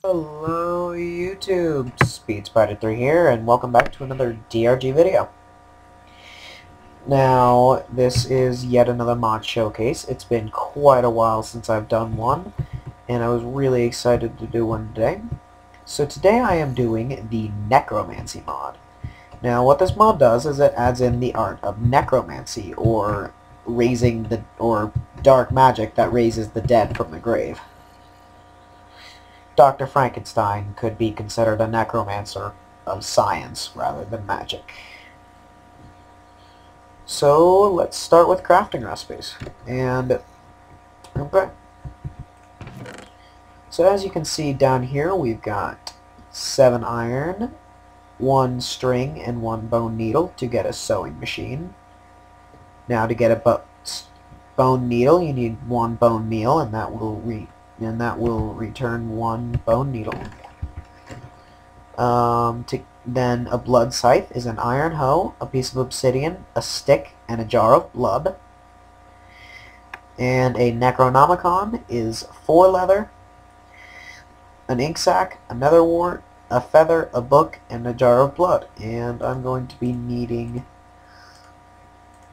Hello YouTube, SpeedSpider3 here, and welcome back to another DRG video. Now, this is yet another mod showcase. It's been quite a while since I've done one, and I was really excited to do one today. So today I am doing the Necromancy mod. Now, what this mod does is it adds in the art of necromancy, or dark magic that raises the dead from the grave. Dr. Frankenstein could be considered a necromancer of science rather than magic. So let's start with crafting recipes. Okay. So as you can see down here, we've got 7 iron, 1 string, and 1 bone needle to get a sewing machine. Now to get a bone needle, you need 1 bone meal, and that will return 1 bone needle. Then a blood scythe is an iron hoe, a piece of obsidian, a stick, and a jar of blood. And a Necronomicon is 4 leather, an ink sac, a nether wart, a feather, a book, and a jar of blood. And I'm going to be needing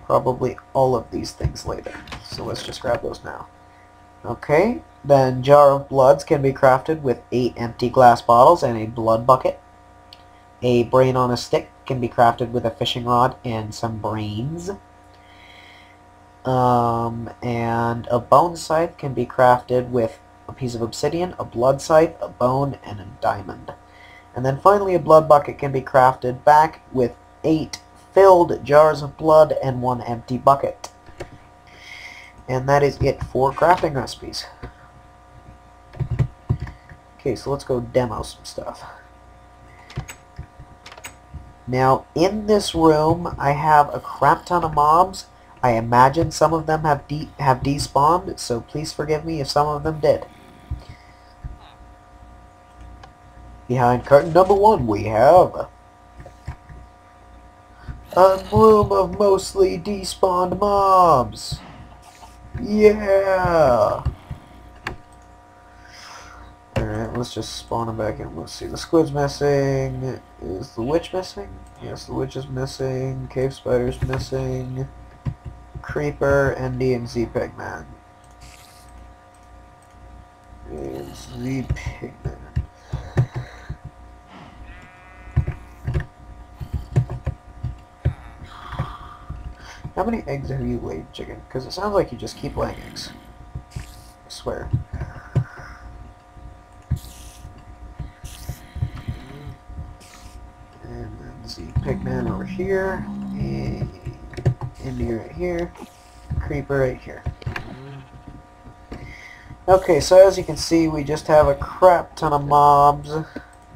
probably all of these things later. So let's just grab those now. Okay, then jar of bloods can be crafted with 8 empty glass bottles and a blood bucket. A brain on a stick can be crafted with a fishing rod and some brains. And a bone scythe can be crafted with a piece of obsidian, a blood scythe, a bone, and a diamond. And then finally a blood bucket can be crafted back with 8 filled jars of blood and 1 empty bucket. And that is it for crafting recipes. Okay, so let's go demo some stuff. Now, in this room, I have a crap ton of mobs. I imagine some of them have despawned, so please forgive me if some of them did. Behind curtain number 1, we have a room of mostly despawned mobs. Yeah! Alright, let's just spawn them back in. Let's see, the squid's missing. Is the witch missing? Yes, the witch is missing. Cave spider's missing. Creeper, ND, and Z-Pigman. And Z-Pigman. How many eggs have you laid, chicken? Because it sounds like you just keep laying eggs. I swear. And then Z-Pigman over here. And Indy right here. Creeper right here. Okay, so as you can see, we just have a crap ton of mobs.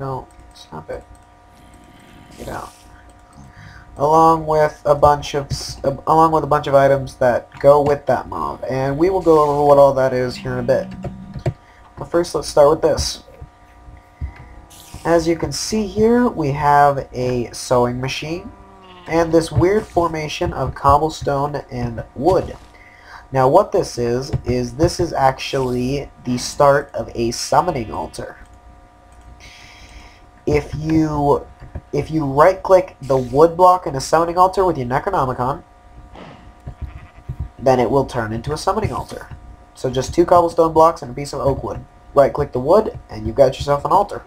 No, stop it. Get out. Along with a bunch of items that go with that mob, and we will go over what all that is here in a bit. But first, let's start with this. As you can see here, we have a sewing machine and this weird formation of cobblestone and wood. Now, what this is this is actually the start of a summoning altar. If you right-click the wood block in a summoning altar with your Necronomicon, then it will turn into a summoning altar. So just 2 cobblestone blocks and a piece of oak wood. Right-click the wood, and you've got yourself an altar.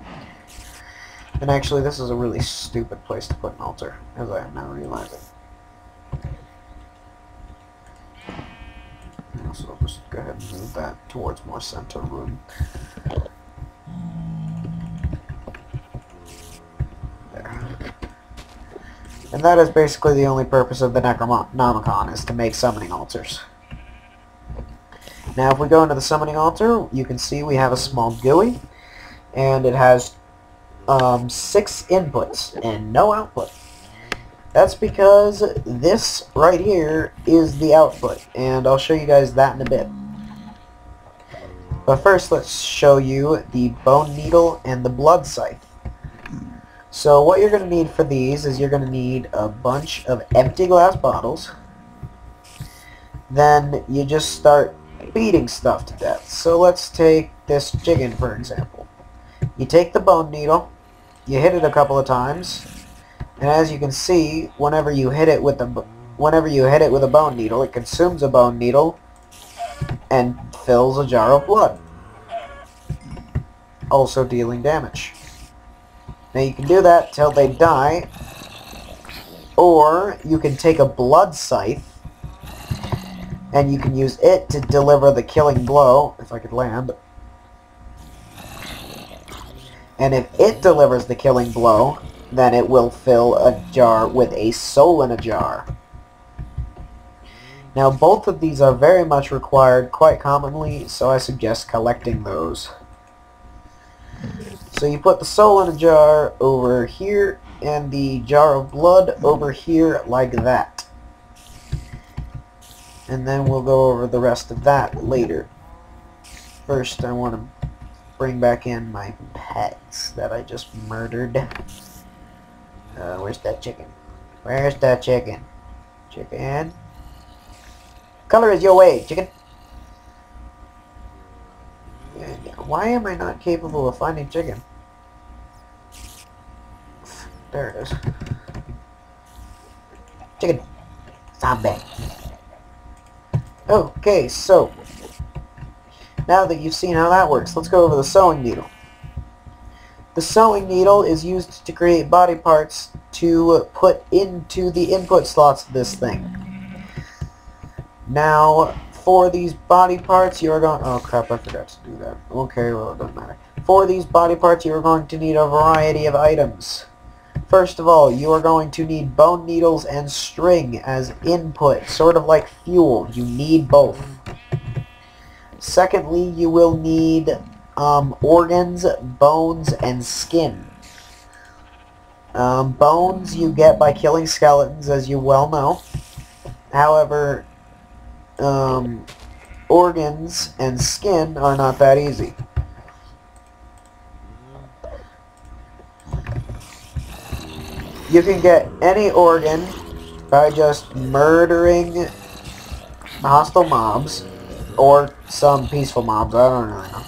And actually, this is a really stupid place to put an altar, as I am now realizing. So I'll just go ahead and move that towards more center room. And that is basically the only purpose of the Necronomicon, is to make summoning altars. Now if we go into the summoning altar, you can see we have a small GUI, and it has 6 inputs and no output. That's because this right here is the output, and I'll show you guys that in a bit. But first, let's show you the bone needle and the blood scythe. So what you're going to need for these is you're going to need a bunch of empty glass bottles. Then you just start beating stuff to death. So let's take this chicken, for example. You take the bone needle, you hit it a couple of times, and as you can see, whenever you hit it with a bone needle, it consumes a bone needle and fills a jar of blood, also dealing damage. Now you can do that till they die, or you can take a blood scythe and you can use it to deliver the killing blow, if I could land. And if it delivers the killing blow, then it will fill a jar with a soul in a jar. Now both of these are very much required quite commonly, so I suggest collecting those. So you put the soul in a jar over here, and the jar of blood over here like that. And then we'll go over the rest of that later. First I want to bring back in my pets that I just murdered. Where's that chicken? Where's that chicken? Chicken. Color is your way, chicken. Why am I not capable of finding chicken? There it is. Chicken. Zombie. Okay, so now that you've seen how that works, let's go over the sewing needle. The sewing needle is used to create body parts to put into the input slots of this thing. Now, for these body parts, you are going... Oh crap, I forgot to do that. Okay, well, it doesn't matter. For these body parts, you are going to need a variety of items. First of all, you are going to need bone needles and string as input, sort of like fuel. You need both. Secondly, you will need organs, bones, and skin. Bones you get by killing skeletons, as you well know. However, organs and skin are not that easy. You can get any organ by just murdering hostile mobs, or some peaceful mobs, I don't really know.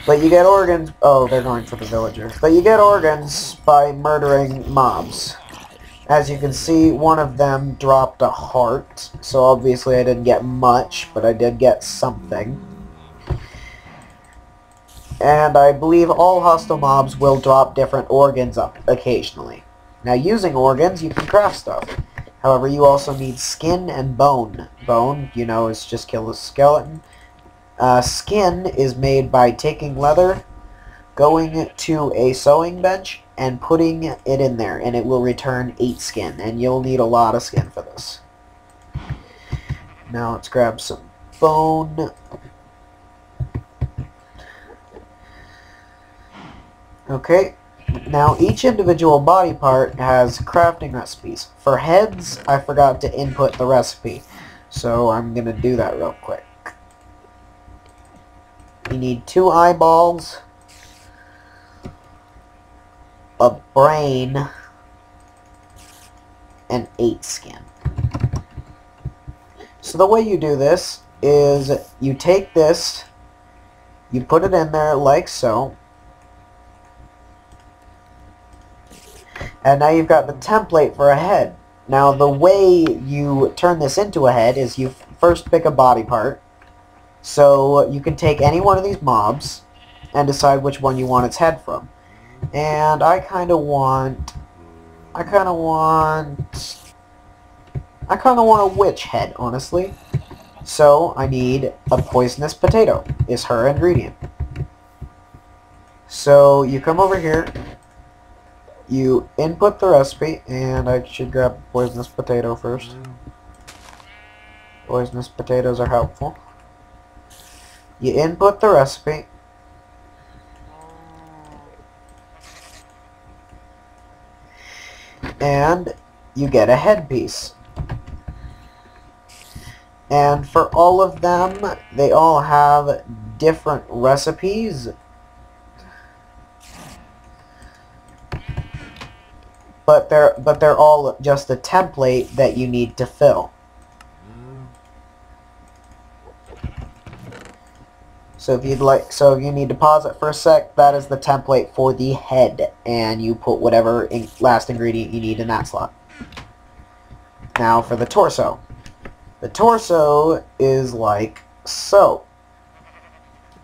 But you get organs... Oh, they're going for the villagers. But you get organs by murdering mobs. As you can see, one of them dropped a heart, so obviously I didn't get much, but I did get something. And I believe all hostile mobs will drop different organs up occasionally. Now, using organs, you can craft stuff. However, you also need skin and bone. Bone, you know, is just kill a skeleton. Skin is made by taking leather, going to a sewing bench, and putting it in there, and it will return 8 skin, and you'll need a lot of skin for this. Now let's grab some bone. Okay, now each individual body part has crafting recipes. For heads, I forgot to input the recipe, so I'm going to do that real quick. You need 2 eyeballs, a brain, and 8 skin. So the way you do this is you take this, you put it in there like so, and now you've got the template for a head. Now the way you turn this into a head is you first pick a body part. So you can take any one of these mobs and decide which one you want its head from. And I kind of want a witch head, honestly. So I need a poisonous potato is her ingredient. So you come over here, you input the recipe, and I should grab a poisonous potato first. Poisonous potatoes are helpful. You input the recipe, and you get a headpiece. And for all of them, they all have different recipes. But they're all just a template that you need to fill. So if you need to pause it for a sec, that is the template for the head, and you put whatever last ingredient you need in that slot. Now for the torso. The torso is like so.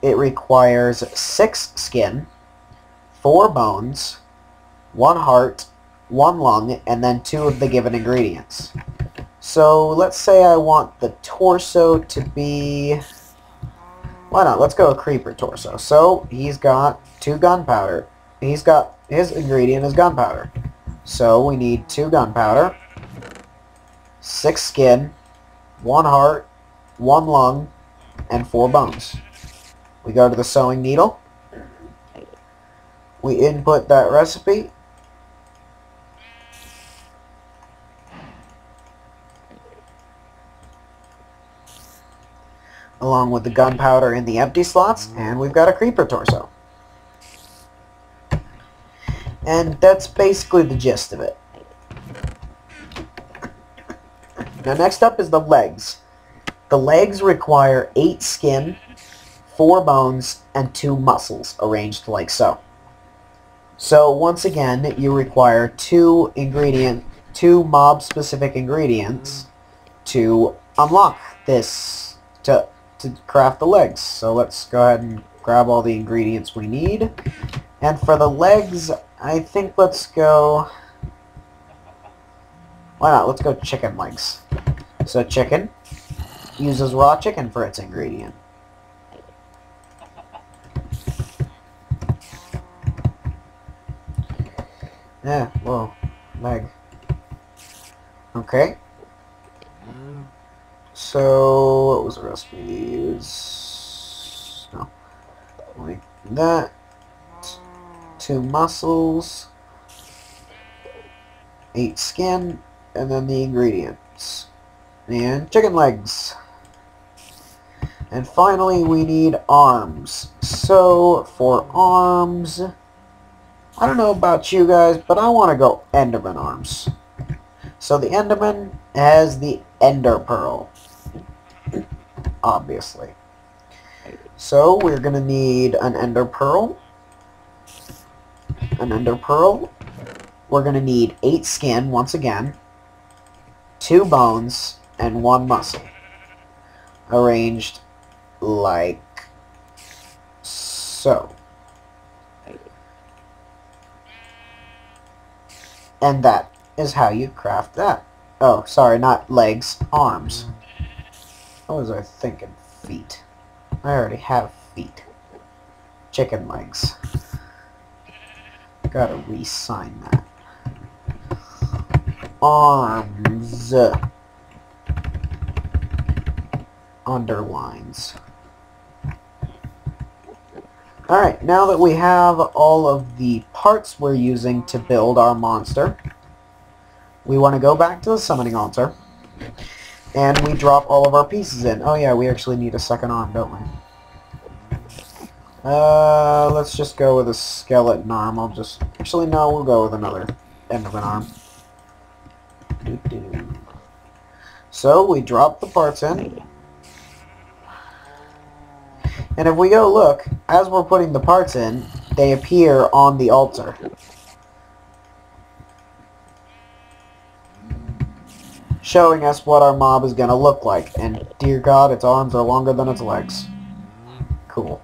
It requires 6 skin, 4 bones, 1 heart, 1 lung, and then 2 of the given ingredients. So let's say I want the torso to be... Why not? Let's go a creeper torso. So he's got 2 gunpowder. He's got... His ingredient is gunpowder. So we need 2 gunpowder, 6 skin, 1 heart, 1 lung, and 4 bones. We go to the sewing needle. We input that recipe. Along with the gunpowder in the empty slots, and we've got a creeper torso. And that's basically the gist of it. Now next up is the legs. The legs require 8 skin, 4 bones, and 2 muscles, arranged like so. So once again, you require 2 mob-specific ingredients to unlock this, to craft the legs. So let's go ahead and grab all the ingredients we need. And for the legs, I think let's go... Why not? Let's go chicken legs. So chicken uses raw chicken for its ingredient. Yeah, whoa, leg. Okay. So, what was the recipe? It was... No. Like that. 2 muscles. 8 skin. And then the ingredients. And chicken legs. And finally, we need arms. So, for arms... I don't know about you guys, but I want to go Enderman arms. So the Enderman has the Ender Pearl. Obviously. So we're going to need an Ender Pearl. An Ender Pearl. We're going to need 8 skin, once again. 2 bones, and 1 muscle. Arranged like so. And that is how you craft that. Oh, sorry, not legs, arms. What was I thinking? Feet. I already have feet. Chicken legs. Gotta re-sign that. Arms. Underlines. Alright, now that we have all of the parts we're using to build our monster, we want to go back to the summoning altar, and we drop all of our pieces in. Oh yeah, we actually need a second arm, don't we? Let's just go with a skeleton arm. Actually, no, we'll go with another Enderman arm. So, we drop the parts in. And if we go look, as we're putting the parts in, they appear on the altar. Showing us what our mob is going to look like. And dear God, its arms are longer than its legs. Cool.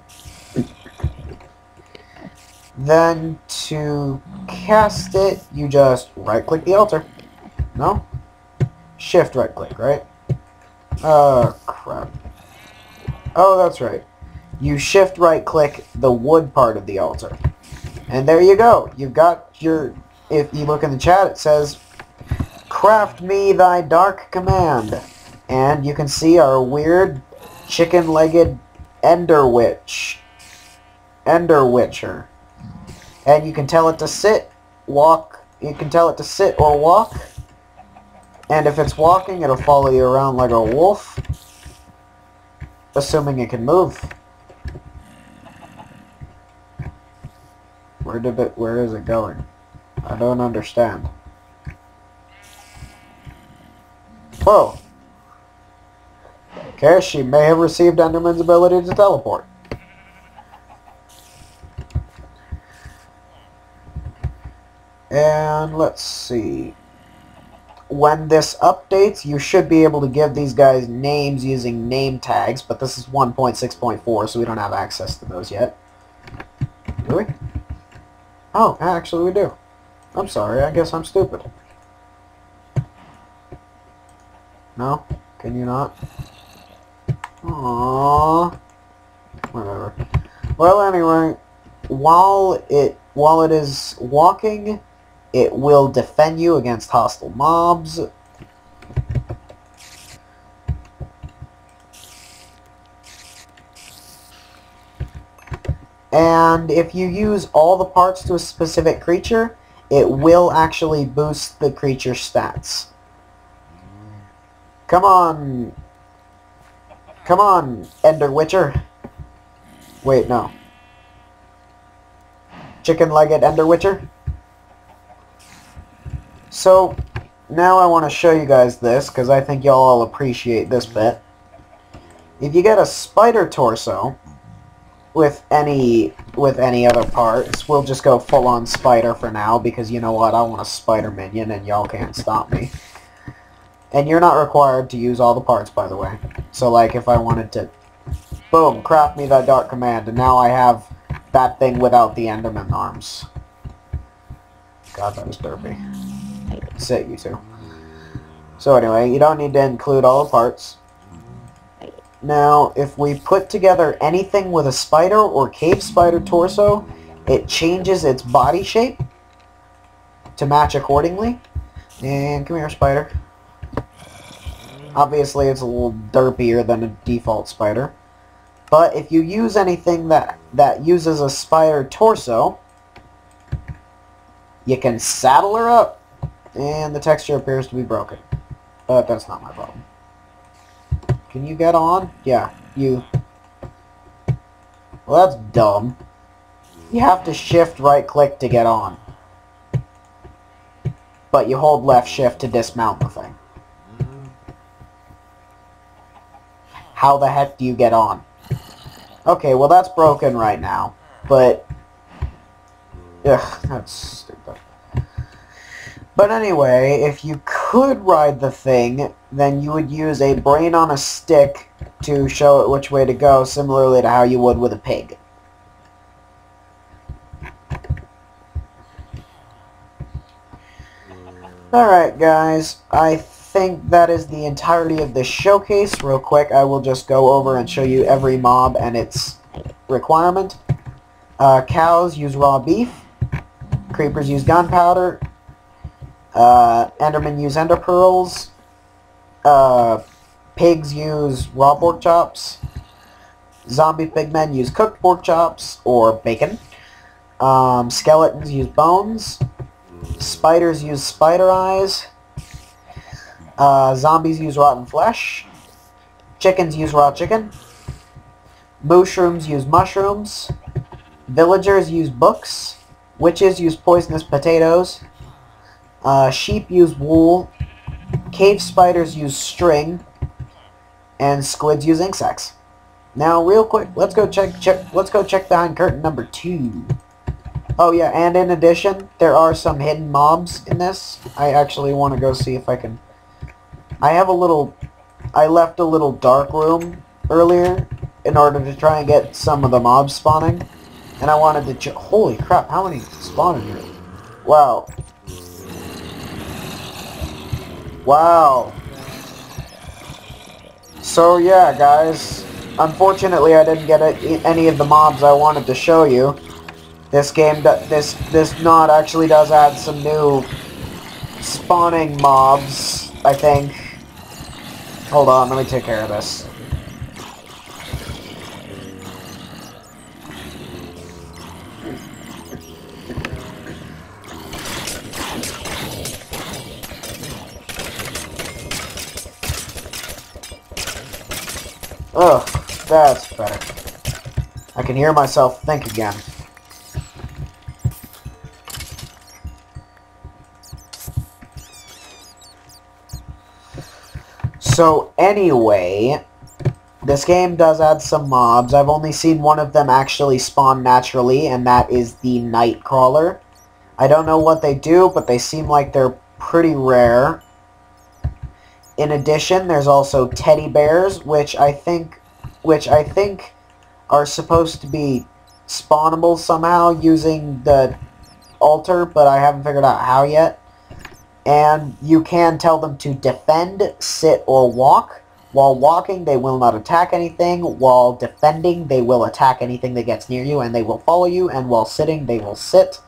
Then to cast it, you just right-click the altar. No? Shift right-click, right? Oh, crap. Oh, that's right. You shift right-click the wood part of the altar. And there you go. You've got your... If you look in the chat, it says, "Craft me thy dark command." And you can see our weird chicken-legged Ender Witcher. And you can tell it to sit, walk. You can tell it to sit or walk. And if it's walking, it'll follow you around like a wolf. Assuming it can move. Where is it going? I don't understand. Whoa. Okay, she may have received Enderman's ability to teleport. And let's see. When this updates, you should be able to give these guys names using name tags, but this is 1.6.4, so we don't have access to those yet. Do we? Oh, actually we do. I'm sorry, I guess I'm stupid. No? Can you not? Aww. Whatever. Well, anyway, while it is walking, it will defend you against hostile mobs. And if you use all the parts to a specific creature, it will actually boost the creature's stats. Come on! Come on, Ender Witcher! Wait, no. Chicken-legged Ender Witcher? So, now I want to show you guys this, because I think y'all all appreciate this bit. If you get a spider torso with any other parts, we'll just go full-on spider for now, because you know what, I want a spider minion, and y'all can't stop me. And you're not required to use all the parts, by the way. So, like, if I wanted to, boom, craft me that Dark Command, and now I have that thing without the Enderman arms. God, that was derpy. Sit, you two. So anyway, you don't need to include all the parts. Now, if we put together anything with a spider or cave spider torso, it changes its body shape to match accordingly. And come here, spider. Obviously, it's a little derpier than a default spider. But if you use anything that uses a spider torso, you can saddle her up. And the texture appears to be broken. But that's not my problem. Can you get on? Yeah, you. Well, that's dumb. You have to shift right-click to get on. But you hold left shift to dismount the thing. How the heck do you get on? Okay, well that's broken right now. But... ugh, that's stupid. But anyway, if you could ride the thing, then you would use a brain on a stick to show it which way to go, similarly to how you would with a pig. Alright guys, I think that is the entirety of this showcase. Real quick, I will just go over and show you every mob and its requirement. Cows use raw beef. Creepers use gunpowder. Endermen use ender pearls. Pigs use raw pork chops. Zombie pigmen use cooked pork chops or bacon. Skeletons use bones. Spiders use spider eyes. Zombies use rotten flesh. Chickens use raw chicken. Mushrooms use mushrooms. Villagers use books. Witches use poisonous potatoes. Sheep use wool. Cave spiders use string. And squids use insects. Now, real quick, let's go check behind curtain number 2. Oh yeah, and in addition, there are some hidden mobs in this. I actually want to go see if I can... I left a little dark room earlier in order to try and get some of the mobs spawning. And I wanted to holy crap, how many spawned here? Wow. Wow. So yeah, guys. Unfortunately, I didn't get any of the mobs I wanted to show you. This game, this mod actually does add some new spawning mobs, I think. Hold on, let me take care of this. Ugh, that's better. I can hear myself think again. So anyway, this game does add some mobs. I've only seen one of them actually spawn naturally, and that is the Nightcrawler. I don't know what they do, but they seem like they're pretty rare. In addition, there's also teddy bears, which I think are supposed to be spawnable somehow using the altar, but I haven't figured out how yet. And you can tell them to defend, sit, or walk. While walking, they will not attack anything. While defending, they will attack anything that gets near you, and they will follow you. And while sitting, they will sit.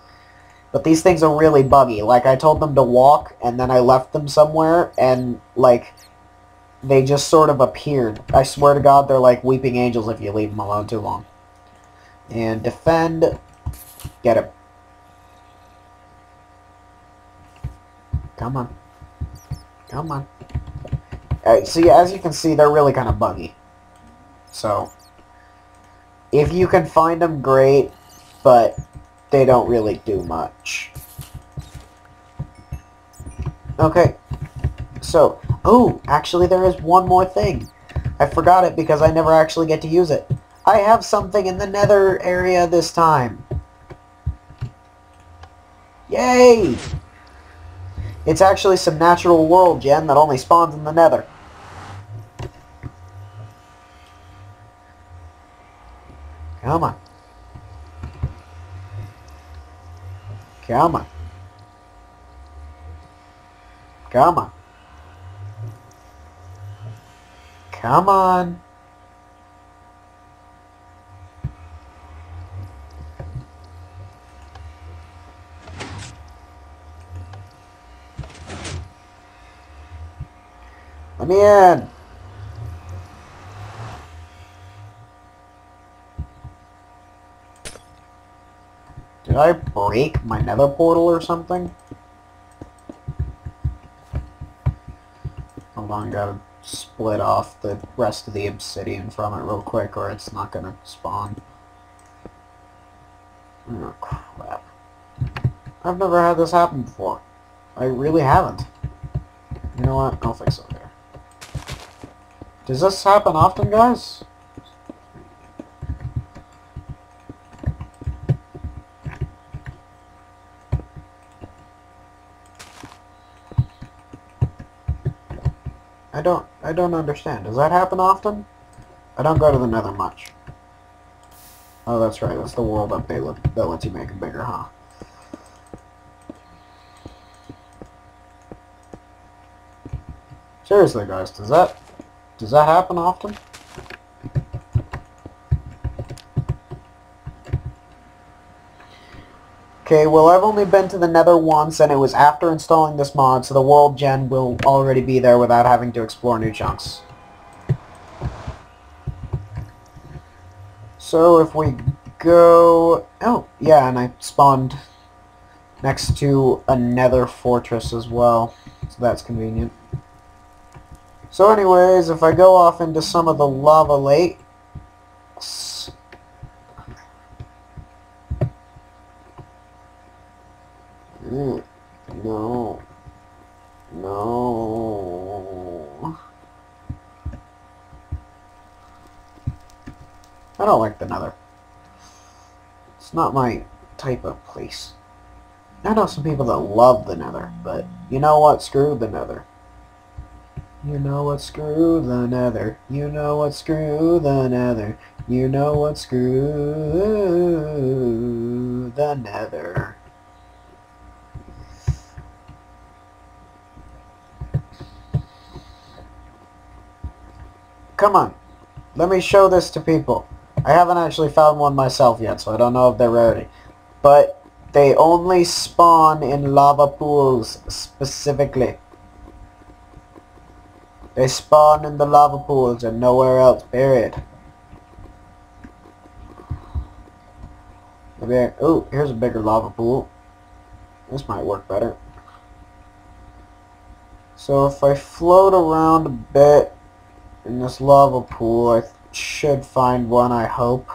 But these things are really buggy. Like, I told them to walk, and then I left them somewhere, and, like, they just sort of appeared. I swear to God, they're like weeping angels if you leave them alone too long. And defend. Get him. Come on. Come on. Alright, so yeah, as you can see, they're really kind of buggy. So, if you can find them, great, but they don't really do much. Okay, so, oh, actually there is one more thing. I forgot it because I never actually get to use it. I have something in the Nether area this time. Yay! It's actually some natural world gem that only spawns in the Nether. Come on. Come on. Come on. Come on. Let me in. Did I break my nether portal or something? Hold on, gotta split off the rest of the obsidian from it real quick or it's not gonna spawn. Oh crap. I've never had this happen before. I really haven't. You know what? I'll fix it later. Does this happen often, guys? I don't understand. Does that happen often? I don't go to the Nether much. Oh, that's right. That's the world update that lets you make it bigger, huh? Seriously, guys, does that happen often? Okay, well, I've only been to the Nether once, and it was after installing this mod, so the world gen will already be there without having to explore new chunks. So if we go... Oh, yeah, and I spawned next to a Nether fortress as well, so that's convenient. So anyways, if I go off into some of the lava lakes... No. No. I don't like the Nether. It's not my type of place. I know some people that love the Nether, but you know what? Screw the Nether. You know what? Screw the Nether. You know what? Screw the Nether. You know what? Screw the Nether. Come on. Let me show this to people. I haven't actually found one myself yet, so I don't know if they're ready. But they only spawn in lava pools, specifically. They spawn in the lava pools and nowhere else, period. Maybe oh, here's a bigger lava pool. This might work better. So if I float around a bit in this lava pool, I should find one, I hope.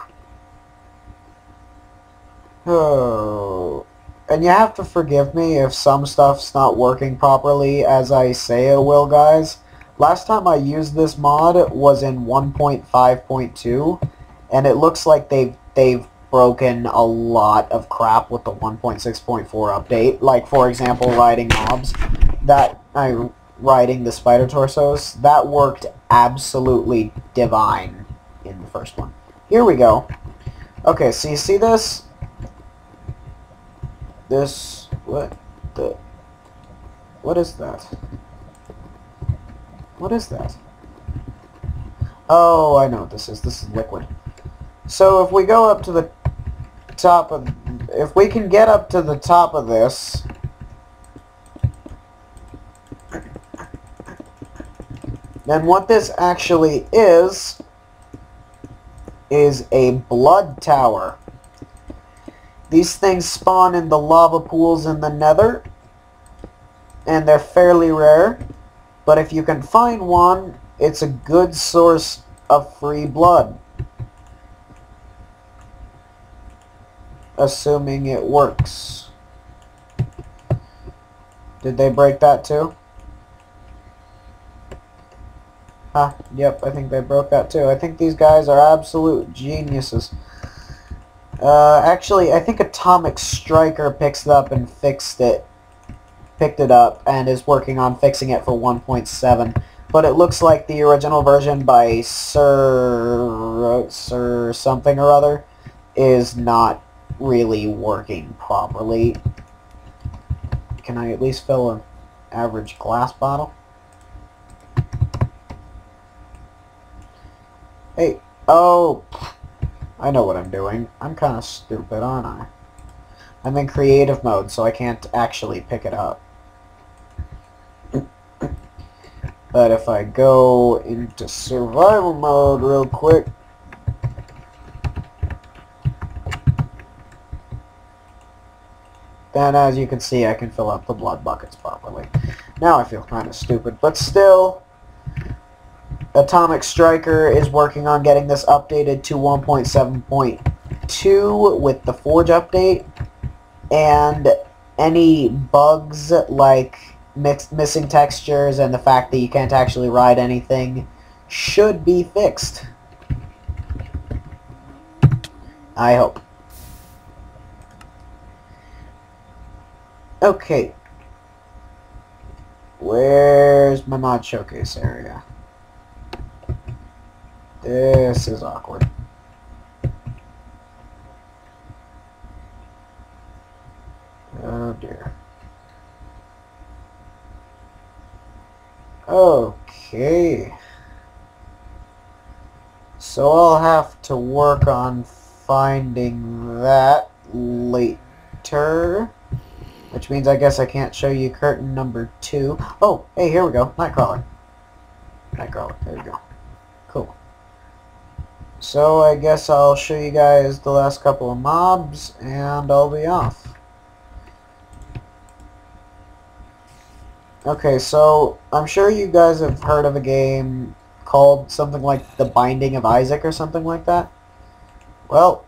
Oh. And you have to forgive me if some stuff's not working properly as I say it will, guys. Last time I used this mod was in 1.5.2, and it looks like they've broken a lot of crap with the 1.6.4 update. Like, for example, riding mobs. Riding the spider torsos. That worked absolutely divine in the first one. Here we go. Okay, so you see this? What is that? What is that? Oh, I know what this is. This is liquid. So if we go up to the top of... If we can get up to the top of this... Then what this actually is a blood tower. These things spawn in the lava pools in the Nether, and they're fairly rare, but if you can find one, it's a good source of free blood. Assuming it works. Did they break that too? Huh, yep, I think they broke that too. I think these guys are absolute geniuses. Actually, I think Atomic Striker picked it up and picked it up and is working on fixing it for 1.7. But it looks like the original version by Sir something or other is not really working properly. Can I at least fill an average glass bottle? Hey, oh, I know what I'm doing. I'm kind of stupid, aren't I? I'm in creative mode, so I can't actually pick it up. But if I go into survival mode real quick, then as you can see, I can fill up the blood buckets properly. Now I feel kind of stupid, but still, Atomic Striker is working on getting this updated to 1.7.2 with the Forge update, and any bugs like missing textures and the fact that you can't actually ride anything should be fixed. I hope. Okay. Where's my mod showcase area? This is awkward. Oh dear. Okay. So I'll have to work on finding that later. Which means I guess I can't show you curtain number 2. Oh, hey, here we go. Nightcrawler. Nightcrawler. There we go. Cool. So I guess I'll show you guys the last couple of mobs, and I'll be off. Okay, so I'm sure you guys have heard of a game called something like The Binding of Isaac or something like that. Well,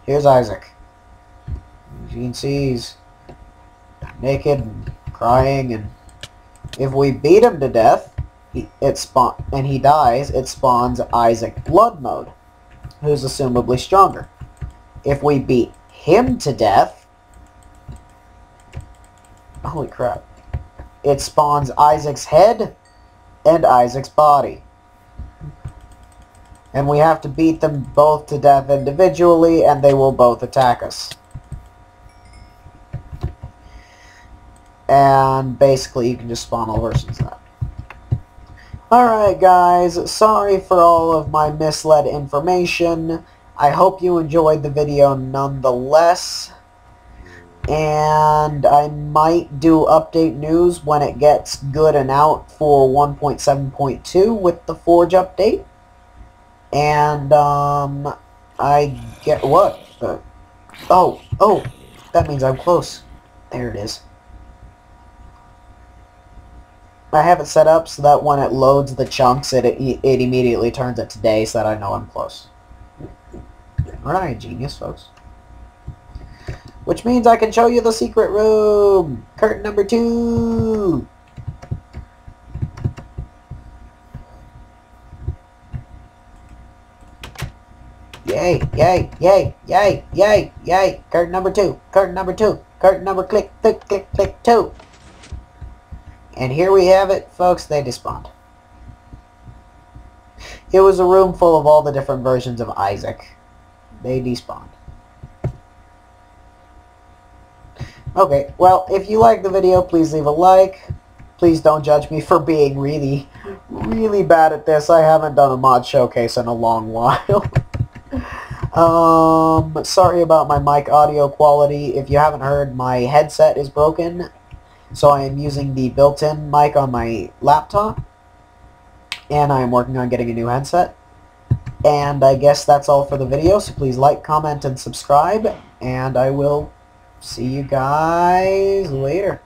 here's Isaac. As you can see, he's naked and crying, and if we beat him to death, he dies, it spawns Isaac Blood Mode, who's assumably stronger. If we beat him to death, holy crap, it spawns Isaac's head and Isaac's body. And we have to beat them both to death individually, and they will both attack us. And basically you can just spawn all versions of that. Alright guys, sorry for all of my misled information. I hope you enjoyed the video nonetheless. And I might do update news when it gets good and out for 1.7.2 with the Forge update. And I get what? Oh, that means I'm close. There it is. I have it set up so that when it loads the chunks, it immediately turns it to day so that I know I'm close. Aren't I a genius, folks? Which means I can show you the secret room! Curtain number 2! Yay! yay, yay, yay, yay, yay. Curtain number 2, curtain number 2, curtain number click, click, click, click 2. And here we have it, folks, they despawned. It was a room full of all the different versions of Isaac. They despawned. Okay, well, if you like the video, please leave a like. Please don't judge me for being really, really bad at this. I haven't done a mod showcase in a long while. Sorry about my mic audio quality. If you haven't heard, my headset is broken, so I am using the built-in mic on my laptop, and I am working on getting a new headset. And I guess that's all for the video, so please like, comment, and subscribe, and I will see you guys later.